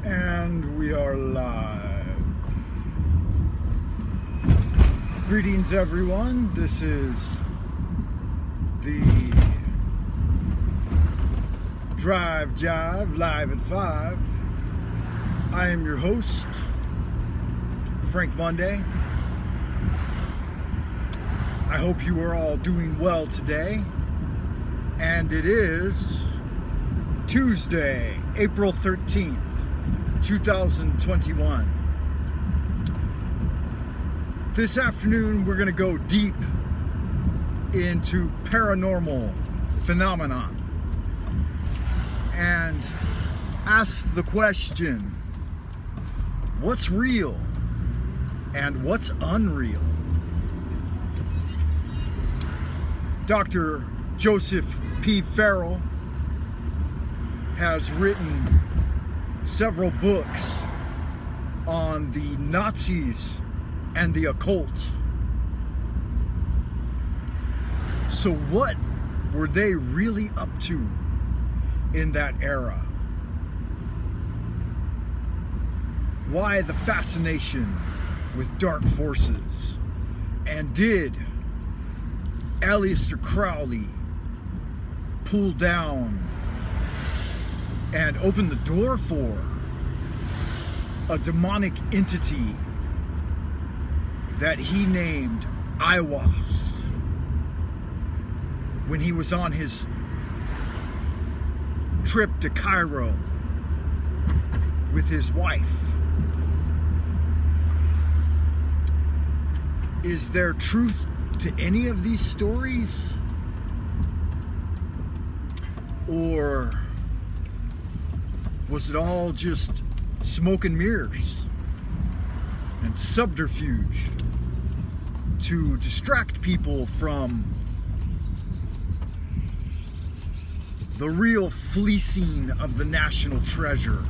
And we are live. Greetings, everyone. This is the Drive Jive live at 5. I am your host, Frank Monday. I hope you are all doing well today. And it is Tuesday, April 13th, 2021. This afternoon, we're going to go deep into paranormal phenomena and ask the question, what's real and what's unreal? Dr. Joseph P. Farrell has written several books on the Nazis and the occult. So what were they really up to in that era? Why the fascination with dark forces? And did Aleister Crowley pull down and open the door for a demonic entity that he named Aiwass when he was on his trip to Cairo with his wife? Is there truth to any of these stories? Or was it all just smoke and mirrors and subterfuge to distract people from the real fleecing of the national treasure?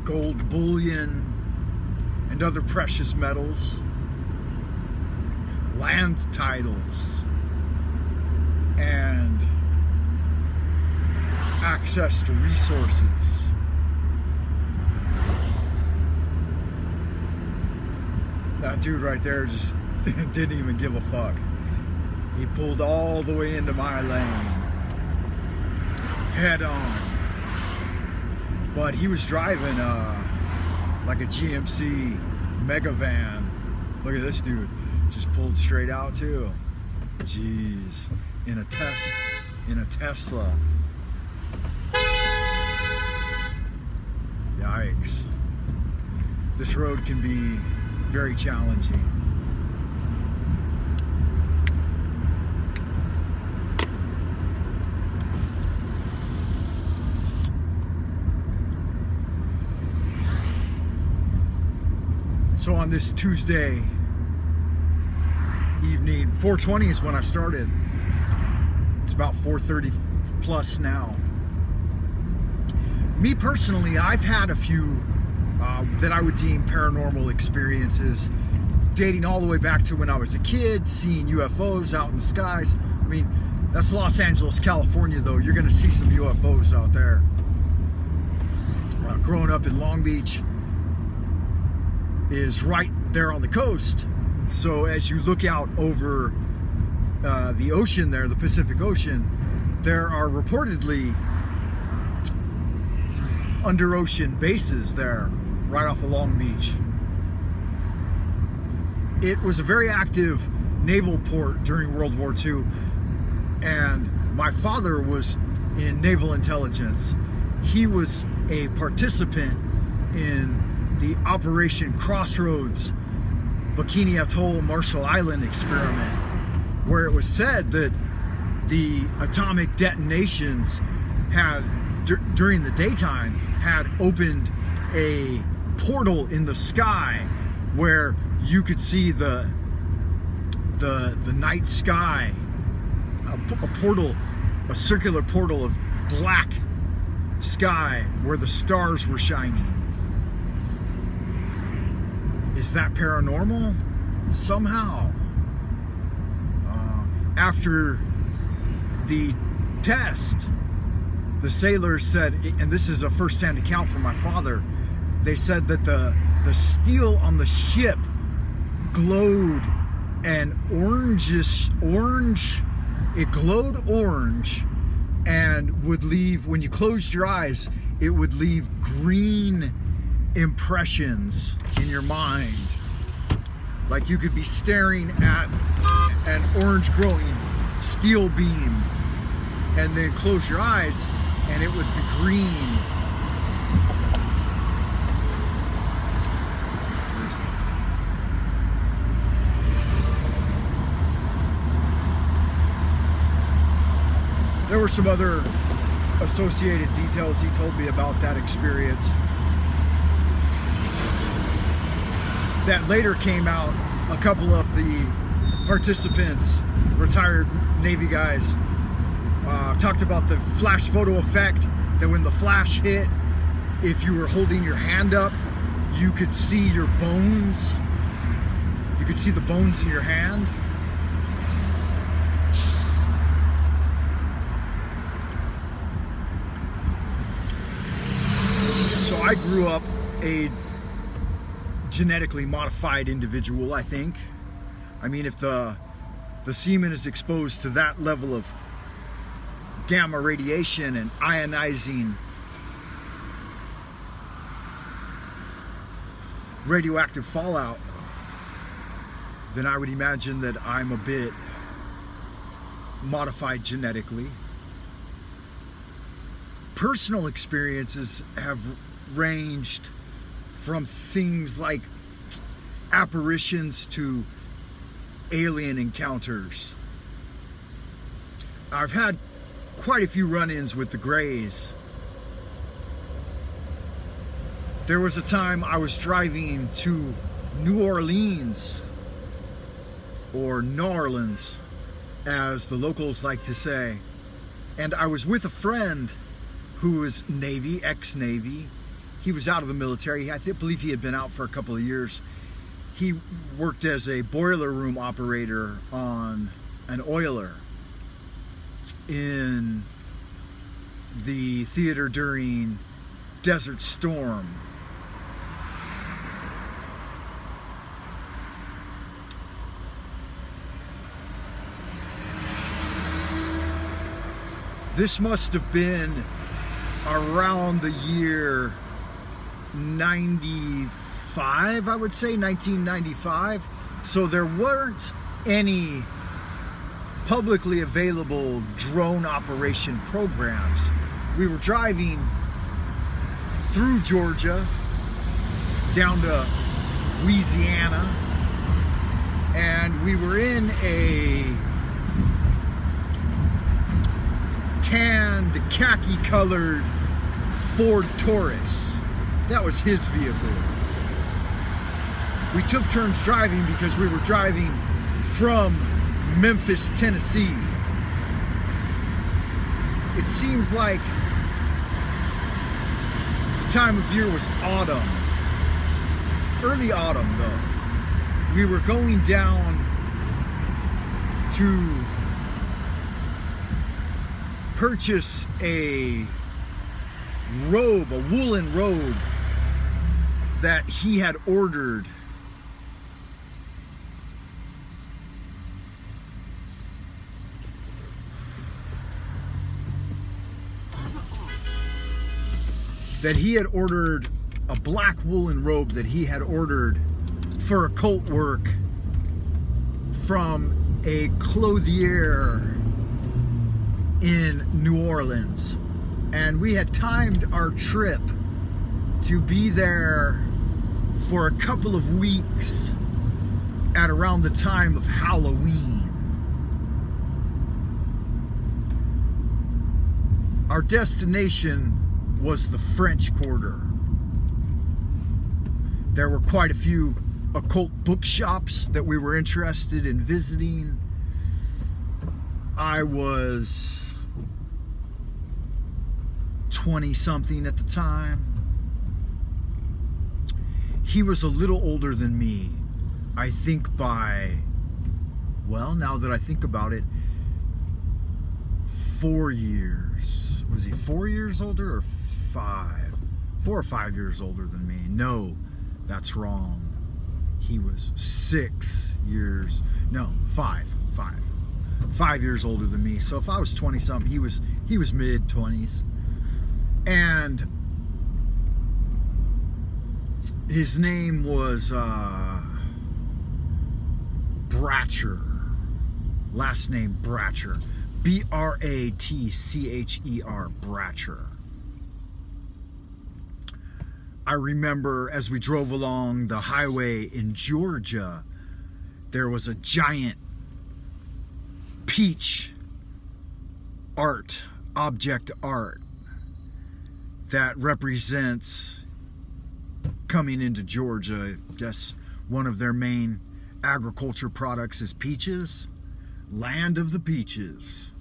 Gold bullion and other precious metals, land titles, and access to resources. That dude right there just didn't even give a fuck. He pulled all the way into my lane, head on. But he was driving like a GMC mega van. Look at this dude, just pulled straight out too. Jeez, in a Tesla. Yikes. This road can be very challenging. So on this Tuesday evening, 4:20 is when I started. It's about 4:30 plus now. Me personally, I've had a few that I would deem paranormal experiences, dating all the way back to when I was a kid, seeing UFOs out in the skies. I mean, that's Los Angeles, California, though. You're going to see some UFOs out there. Growing up in Long Beach is right there on the coast. So as you look out over the ocean there, the Pacific Ocean, there are reportedly under ocean bases there right off of Long Beach. It was a very active naval port during World War II, and my father was in naval intelligence. He was a participant in the Operation Crossroads Bikini Atoll Marshall Island experiment, where it was said that the atomic detonations had, during the daytime, had opened a portal in the sky where you could see the night sky, a portal, a circular portal of black sky where the stars were shining. Is that paranormal? Somehow. After the test the sailors said, and this is a first-hand account from my father, they said that the steel on the ship glowed an orange, it glowed orange, and would leave, when you closed your eyes, it would leave green impressions in your mind. Like you could be staring at an orange glowing steel beam and then close your eyes and it would be green. There were some other associated details he told me about that experience that later came out. A couple of the participants, retired Navy guys, talked about the flash photo effect, that when the flash hit, if you were holding your hand up, you could see your bones. You could see the bones in your hand. So I grew up a genetically modified individual, I think. I mean, if the semen is exposed to that level of gamma radiation and ionizing radioactive fallout, then I would imagine that I'm a bit modified genetically. Personal experiences have ranged from things like apparitions to alien encounters. I've had quite a few run-ins with the Greys. There was a time I was driving to New Orleans, or New Orleans, as the locals like to say, and I was with a friend who was Navy, ex-Navy. He was out of the military. I believe he had been out for a couple of years. He worked as a boiler room operator on an oiler in the theater during Desert Storm. This must have been around the year 95, I would say, 1995. So there weren't any publicly available drone operation programs. We were driving through Georgia down to Louisiana, and we were in a tanned, khaki colored Ford Taurus. That was his vehicle. We took turns driving because we were driving from Memphis, Tennessee. It seems like the time of year was autumn. Early autumn, though. We were going down to purchase a robe, a woolen robe that he had ordered. That he had ordered a black woolen robe that he had ordered for occult work from a clothier in New Orleans. And we had timed our trip to be there for a couple of weeks at around the time of Halloween. Our destination was the French Quarter. There were quite a few occult bookshops that we were interested in visiting. I was 20-something at the time. He was a little older than me. I think by, well, now that I think about it, 4 years. Was he 4 years older or 5? 4 or 5 years older than me. No, that's wrong. He was 6 years. No, 5. 5 years older than me. So if I was 20 something, he was mid 20s. And his name was Bratcher. Last name Bratcher. Bratcher. Bratcher. I remember as we drove along the highway in Georgia, there was a giant peach object art that represents coming into Georgia. I guess one of their main agriculture products is peaches. Land of the peaches.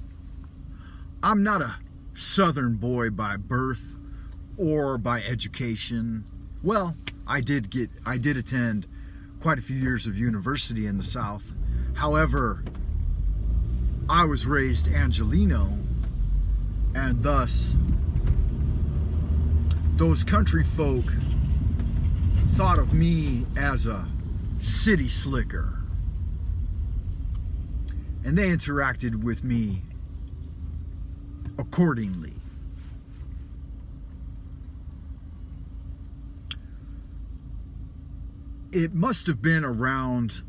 I'm not a Southern boy by birth or by education. Well, I did attend quite a few years of university in the South. However, I was raised Angelino, and thus those country folk thought of me as a city slicker, and they interacted with me accordingly. It must have been around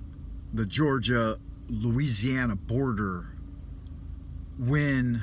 the Georgia-Louisiana border when